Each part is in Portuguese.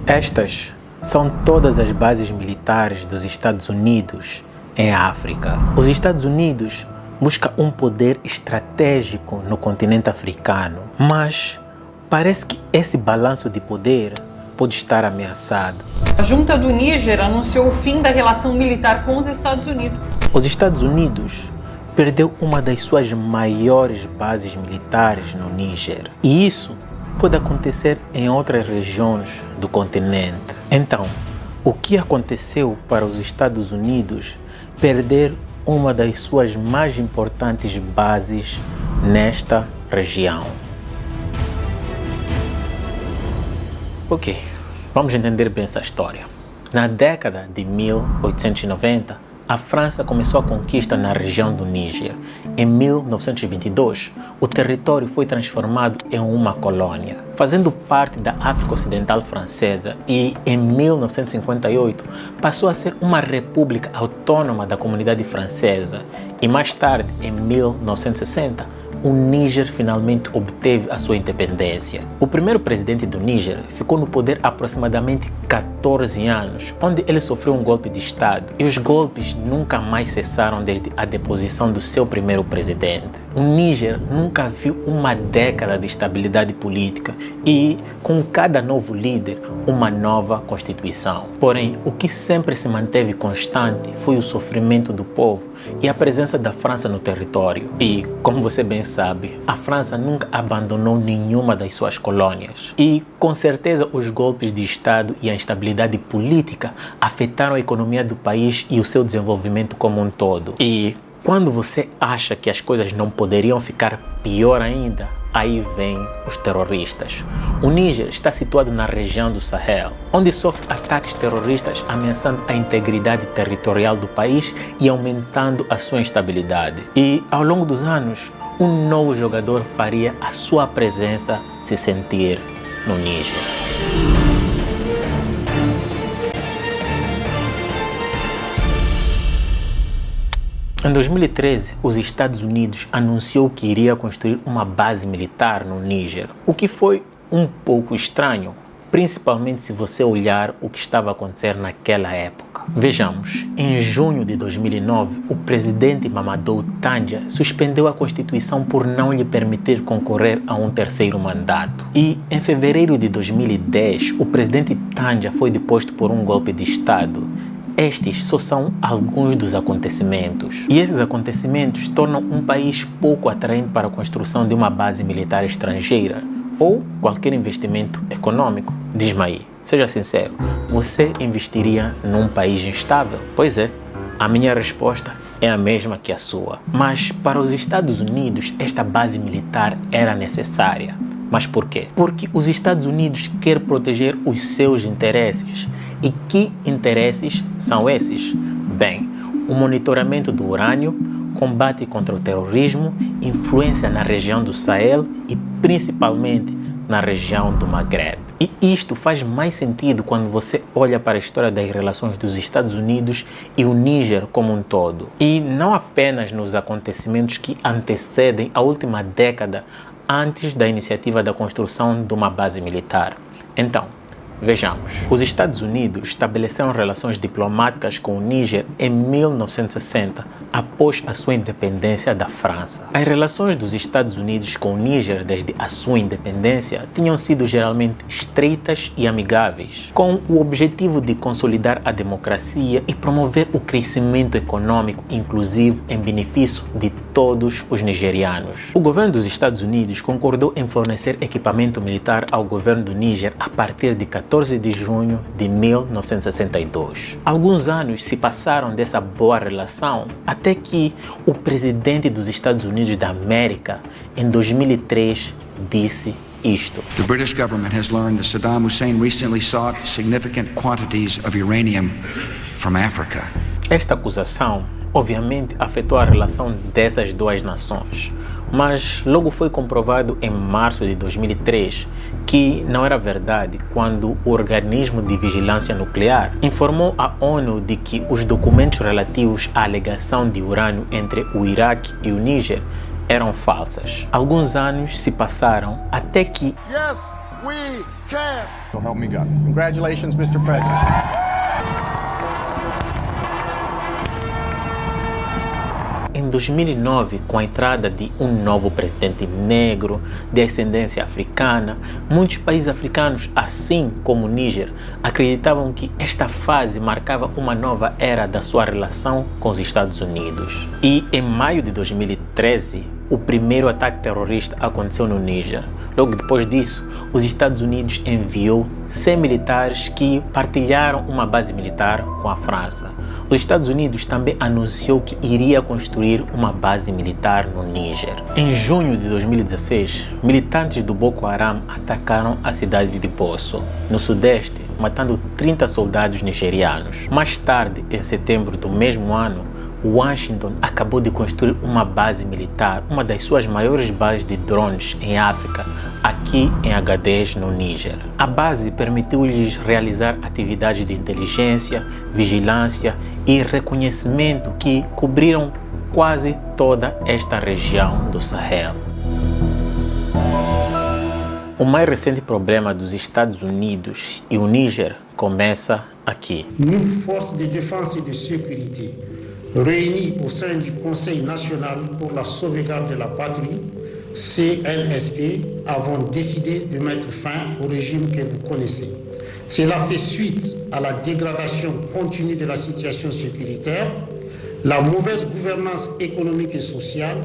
Estas são todas as bases militares dos Estados Unidos em África. Os Estados Unidos buscam um poder estratégico no continente africano, mas parece que esse balanço de poder pode estar ameaçado. A junta do Níger anunciou o fim da relação militar com os Estados Unidos. Os Estados Unidos perdeu uma das suas maiores bases militares no Níger. E isso pode acontecer em outras regiões do continente. Então, o que aconteceu para os Estados Unidos perder uma das suas mais importantes bases nesta região? Ok, vamos entender bem essa história. Na década de 1890, a França começou a conquista na região do Níger. Em 1922, o território foi transformado em uma colônia, fazendo parte da África Ocidental Francesa, e em 1958 passou a ser uma república autônoma da comunidade francesa. E mais tarde, em 1960, o Níger finalmente obteve a sua independência. O primeiro presidente do Níger ficou no poder aproximadamente 14 anos, onde ele sofreu um golpe de Estado, e os golpes nunca mais cessaram desde a deposição do seu primeiro presidente. O Níger nunca viu uma década de estabilidade política e, com cada novo líder, uma nova constituição. Porém, o que sempre se manteve constante foi o sofrimento do povo e a presença da França no território. E, como você bem sabe, a França nunca abandonou nenhuma das suas colônias. E, com certeza, os golpes de Estado e a instabilidade política afetaram a economia do país e o seu desenvolvimento como um todo. E, quando você acha que as coisas não poderiam ficar pior ainda, aí vem os terroristas. O Níger está situado na região do Sahel, onde sofre ataques terroristas ameaçando a integridade territorial do país e aumentando a sua instabilidade. E, ao longo dos anos, um novo jogador faria a sua presença se sentir no Níger. Em 2013, os Estados Unidos anunciou que iria construir uma base militar no Níger, o que foi um pouco estranho, principalmente se você olhar o que estava a acontecer naquela época. Vejamos, em junho de 2009, o presidente Mamadou Tandja suspendeu a Constituição por não lhe permitir concorrer a um terceiro mandato. E em fevereiro de 2010, o presidente Tandja foi deposto por um golpe de Estado. Estes só são alguns dos acontecimentos. E esses acontecimentos tornam um país pouco atraente para a construção de uma base militar estrangeira ou qualquer investimento econômico. Diz-me aí, seja sincero, você investiria num país instável? Pois é, a minha resposta é a mesma que a sua. Mas para os Estados Unidos, esta base militar era necessária. Mas por quê? Porque os Estados Unidos querem proteger os seus interesses. E que interesses são esses? Bem, o monitoramento do urânio, combate contra o terrorismo, influência na região do Sahel e principalmente na região do Maghreb. E isto faz mais sentido quando você olha para a história das relações dos Estados Unidos e o Níger como um todo. E não apenas nos acontecimentos que antecedem a última década antes da iniciativa da construção de uma base militar. Então, vejamos, os Estados Unidos estabeleceram relações diplomáticas com o Níger em 1960, após a sua independência da França. As relações dos Estados Unidos com o Níger desde a sua independência tinham sido geralmente estreitas e amigáveis, com o objetivo de consolidar a democracia e promover o crescimento econômico inclusivo em benefício de todos os nigerianos. O governo dos Estados Unidos concordou em fornecer equipamento militar ao governo do Níger a partir de 14 de junho de 1962. Alguns anos se passaram dessa boa relação até que o presidente dos Estados Unidos da América, em 2003, disse isto. The British government has learned that Saddam Hussein recently sought significant quantities of uranium from Africa. Esta acusação, obviamente, afetou a relação dessas duas nações, mas logo foi comprovado em março de 2003 que não era verdade quando o Organismo de Vigilância Nuclear informou à ONU de que os documentos relativos à alegação de urânio entre o Iraque e o Níger eram falsas. Alguns anos se passaram até que Yes, we can. So help me God. Congratulations, Mr. President. Em 2009, com a entrada de um novo presidente negro de ascendência africana, muitos países africanos, assim como o Níger, acreditavam que esta fase marcava uma nova era da sua relação com os Estados Unidos. E em maio de 2013, o primeiro ataque terrorista aconteceu no Níger. Logo depois disso, os Estados Unidos enviou 100 militares que partilharam uma base militar com a França. Os Estados Unidos também anunciou que iria construir uma base militar no Níger. Em junho de 2016, militantes do Boko Haram atacaram a cidade de Bosso, no sudeste, matando 30 soldados nigerianos. Mais tarde, em setembro do mesmo ano, Washington acabou de construir uma base militar, uma das suas maiores bases de drones em África, aqui em Agadez, no Níger. A base permitiu-lhes realizar atividades de inteligência, vigilância e reconhecimento que cobriram quase toda esta região do Sahel. O mais recente problema dos Estados Unidos e o Níger começa aqui. Nous, forces de défense et de sécurité, réunis au sein du Conseil national pour la sauvegarde de la patrie, CNSP, avons décidé de mettre fin au régime que vous connaissez. Cela fait suite à la dégradation continue de la situation sécuritaire, la mauvaise gouvernance économique et sociale.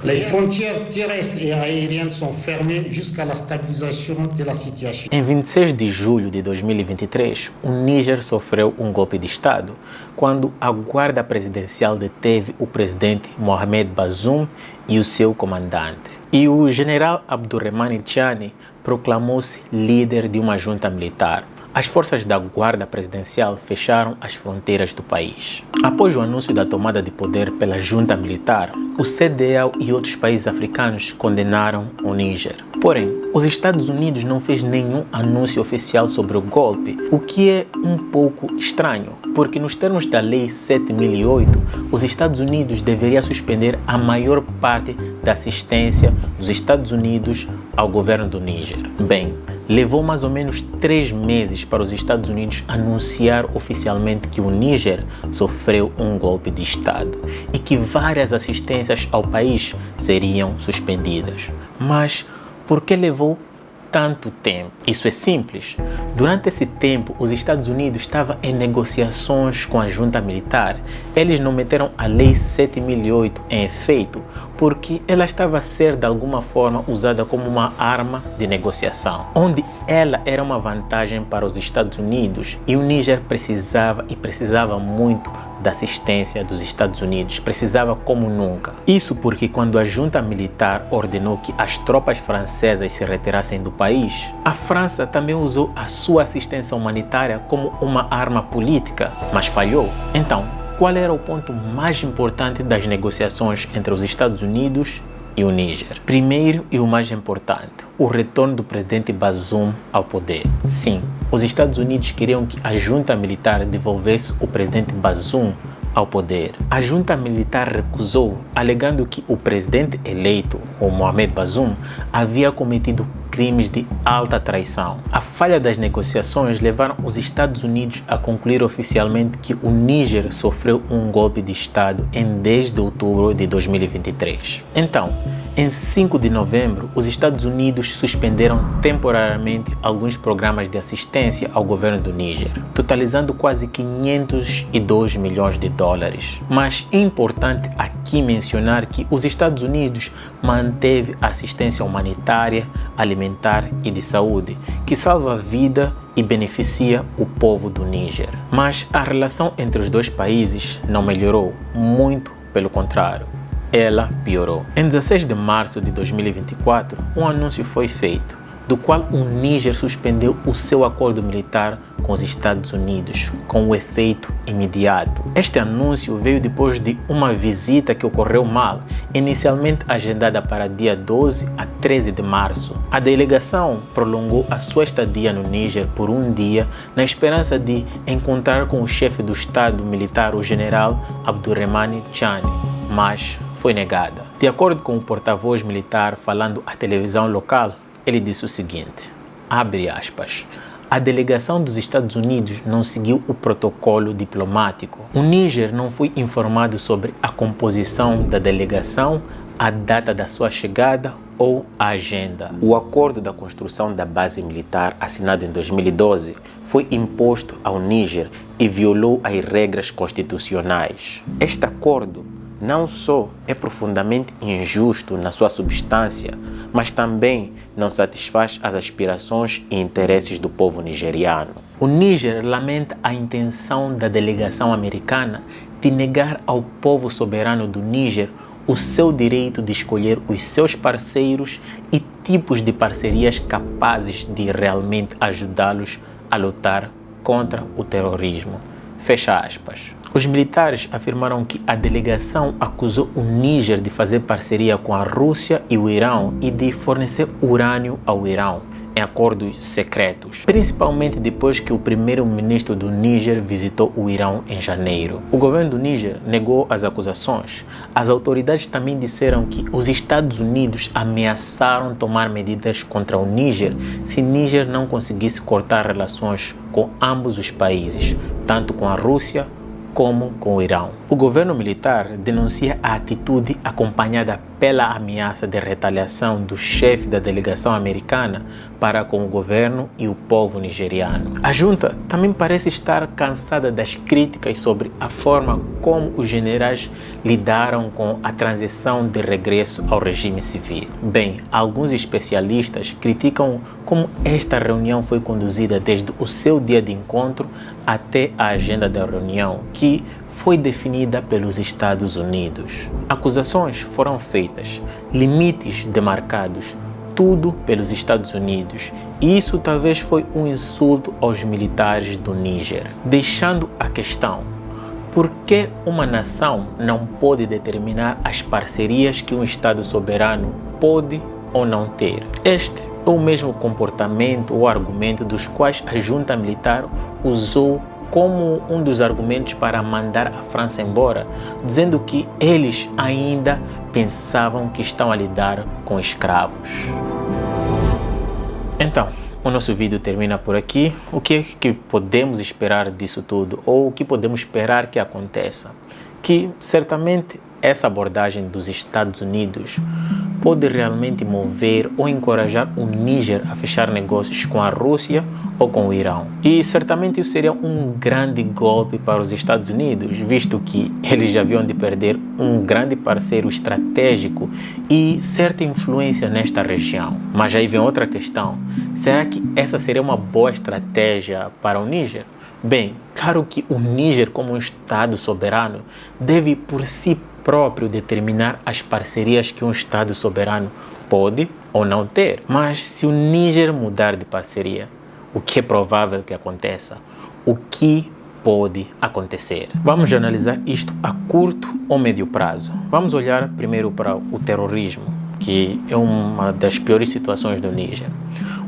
Les frontières terrestres et aériennes sont fermées jusqu'à la stabilisation de la situation. Em 26 de julho de 2023, o Níger sofreu um golpe de Estado quando a guarda presidencial deteve o presidente Mohamed Bazoum e o seu comandante. E o general Abdurrahmane Tchiani proclamou-se líder de uma junta militar. As forças da guarda presidencial fecharam as fronteiras do país. Após o anúncio da tomada de poder pela junta militar, o CEDEAO e outros países africanos condenaram o Níger. Porém, os Estados Unidos não fez nenhum anúncio oficial sobre o golpe, o que é um pouco estranho, porque nos termos da Lei 7008, os Estados Unidos deveriam suspender a maior parte da assistência dos Estados Unidos ao governo do Níger. Bem, levou mais ou menos 3 meses para os Estados Unidos anunciar oficialmente que o Níger sofreu um golpe de Estado e que várias assistências ao país seriam suspendidas. Mas por que levou tanto tempo? Isso é simples. Durante esse tempo, os Estados Unidos estavam em negociações com a junta militar. Eles não meteram a Lei 7008 em efeito porque ela estava a ser de alguma forma usada como uma arma de negociação, onde ela era uma vantagem para os Estados Unidos e o Níger precisava muito da assistência dos Estados Unidos, precisava como nunca. Isso porque quando a junta militar ordenou que as tropas francesas se retirassem do país, a França também usou a sua assistência humanitária como uma arma política, mas falhou. Então, qual era o ponto mais importante das negociações entre os Estados Unidos e o Níger? Primeiro e o mais importante, o retorno do presidente Bazoum ao poder. Sim, os Estados Unidos queriam que a junta militar devolvesse o presidente Bazoum ao poder. A junta militar recusou, alegando que o presidente eleito, o Mohamed Bazoum, havia cometido crimes de alta traição. A falha das negociações levaram os Estados Unidos a concluir oficialmente que o Níger sofreu um golpe de Estado em 10 de outubro de 2023. Então, em 5 de novembro, os Estados Unidos suspenderam temporariamente alguns programas de assistência ao governo do Níger, totalizando quase 502 milhões de dólares. Mas é importante aqui mencionar que os Estados Unidos manteve assistência humanitária, alimentar e de saúde, que salva a vida e beneficia o povo do Níger. Mas a relação entre os dois países não melhorou, muito pelo contrário. Ela piorou. Em 16 de março de 2024, um anúncio foi feito, do qual o Níger suspendeu o seu acordo militar com os Estados Unidos, com o efeito imediato. Este anúncio veio depois de uma visita que ocorreu mal, inicialmente agendada para dia 12 a 13 de março. A delegação prolongou a sua estadia no Níger por um dia, na esperança de encontrar com o chefe do Estado militar, o general Abdurrahmane Tchiani, mas foi negada. De acordo com o porta-voz militar falando à televisão local, ele disse o seguinte, abre aspas, a delegação dos Estados Unidos não seguiu o protocolo diplomático. O Níger não foi informado sobre a composição da delegação, a data da sua chegada ou a agenda. O acordo da construção da base militar, assinado em 2012, foi imposto ao Níger e violou as regras constitucionais. Este acordo não só é profundamente injusto na sua substância, mas também não satisfaz as aspirações e interesses do povo nigeriano. O Níger lamenta a intenção da delegação americana de negar ao povo soberano do Níger o seu direito de escolher os seus parceiros e tipos de parcerias capazes de realmente ajudá-los a lutar contra o terrorismo. Fecha aspas. Os militares afirmaram que a delegação acusou o Níger de fazer parceria com a Rússia e o Irão e de fornecer urânio ao Irão em acordos secretos, principalmente depois que o primeiro-ministro do Níger visitou o Irão em janeiro. O governo do Níger negou as acusações. As autoridades também disseram que os Estados Unidos ameaçaram tomar medidas contra o Níger se Níger não conseguisse cortar relações com ambos os países, tanto com a Rússia como com o Irão. O governo militar denuncia a atitude acompanhada pela ameaça de retaliação do chefe da delegação americana para com o governo e o povo nigeriano. A junta também parece estar cansada das críticas sobre a forma como os generais lidaram com a transição de regresso ao regime civil. Bem, alguns especialistas criticam como esta reunião foi conduzida desde o seu dia de encontro até a agenda da reunião, que foi definida pelos Estados Unidos. Acusações foram feitas, limites demarcados, tudo pelos Estados Unidos. E isso talvez foi um insulto aos militares do Níger, deixando a questão: por que uma nação não pode determinar as parcerias que um Estado soberano pode ou não ter? Este é o mesmo comportamento ou argumento dos quais a junta militar usou como um dos argumentos para mandar a França embora, dizendo que eles ainda pensavam que estão a lidar com escravos. Então, o nosso vídeo termina por aqui. O que é que podemos esperar disso tudo? Ou o que podemos esperar que aconteça? Que certamente essa abordagem dos Estados Unidos pode realmente mover ou encorajar o Níger a fechar negócios com a Rússia ou com o Irão. E certamente isso seria um grande golpe para os Estados Unidos, visto que eles já haviam de perder um grande parceiro estratégico e certa influência nesta região. Mas aí vem outra questão: será que essa seria uma boa estratégia para o Níger? Bem, claro que o Níger, como um Estado soberano, deve por si próprio determinar as parcerias que um Estado soberano pode ou não ter. Mas se o Níger mudar de parceria, o que é provável que aconteça? O que pode acontecer? Vamos analisar isto a curto ou médio prazo. Vamos olhar primeiro para o terrorismo, que é uma das piores situações do Níger.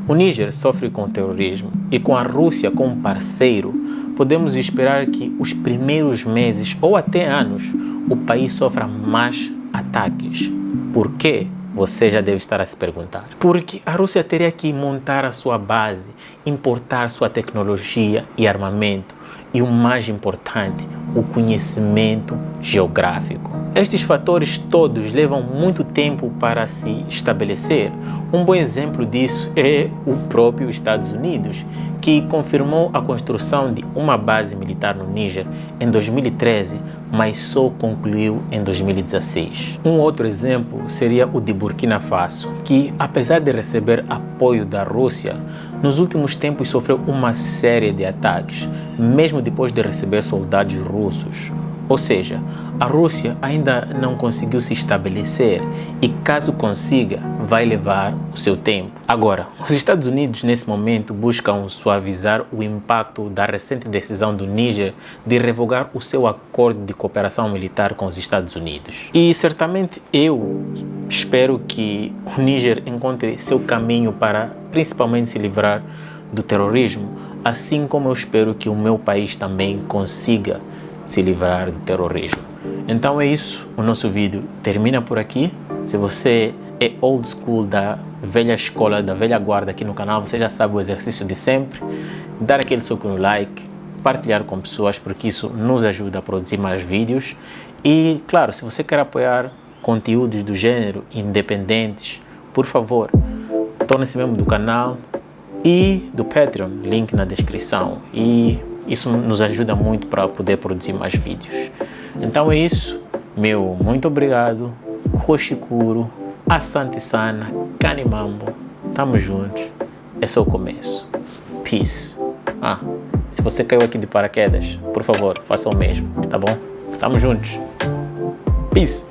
O Níger sofre com o terrorismo e com a Rússia como parceiro, podemos esperar que os primeiros meses ou até anos o país sofra mais ataques. Por quê? Você já deve estar a se perguntar. Porque a Rússia teria que montar a sua base, importar sua tecnologia e armamento e, o mais importante, o conhecimento geográfico. Estes fatores todos levam muito tempo para se estabelecer. Um bom exemplo disso é o próprio Estados Unidos, que confirmou a construção de uma base militar no Níger em 2013, mas só concluiu em 2016. Um outro exemplo seria o de Burkina Faso, que, apesar de receber apoio da Rússia, nos últimos tempos sofreu uma série de ataques, mesmo depois de receber soldados russos. Ou seja, a Rússia ainda não conseguiu se estabelecer e, caso consiga, vai levar o seu tempo. Agora, os Estados Unidos, nesse momento, buscam suavizar o impacto da recente decisão do Níger de revogar o seu acordo de cooperação militar com os Estados Unidos. E, certamente, eu espero que o Níger encontre seu caminho para, principalmente, se livrar do terrorismo, assim como eu espero que o meu país também consiga se livrar do terrorismo. Então é isso, o nosso vídeo termina por aqui. Se você é old school, da velha escola, da velha guarda aqui no canal. Você já sabe o exercício de sempre. Dar aquele soco no like, partilhar com pessoas, porque isso nos ajuda a produzir mais vídeos. E, claro, se você quer apoiar conteúdos do gênero independentes, por favor, torne-se membro do canal e do Patreon, link na descrição. E isso nos ajuda muito para poder produzir mais vídeos. Então é isso, meu muito obrigado, Koshikuru, Asante Sana, Kanimambo, tamo juntos, esse é o começo. Peace. Se você caiu aqui de paraquedas, por favor, faça o mesmo, tá bom? Tamo juntos. Peace.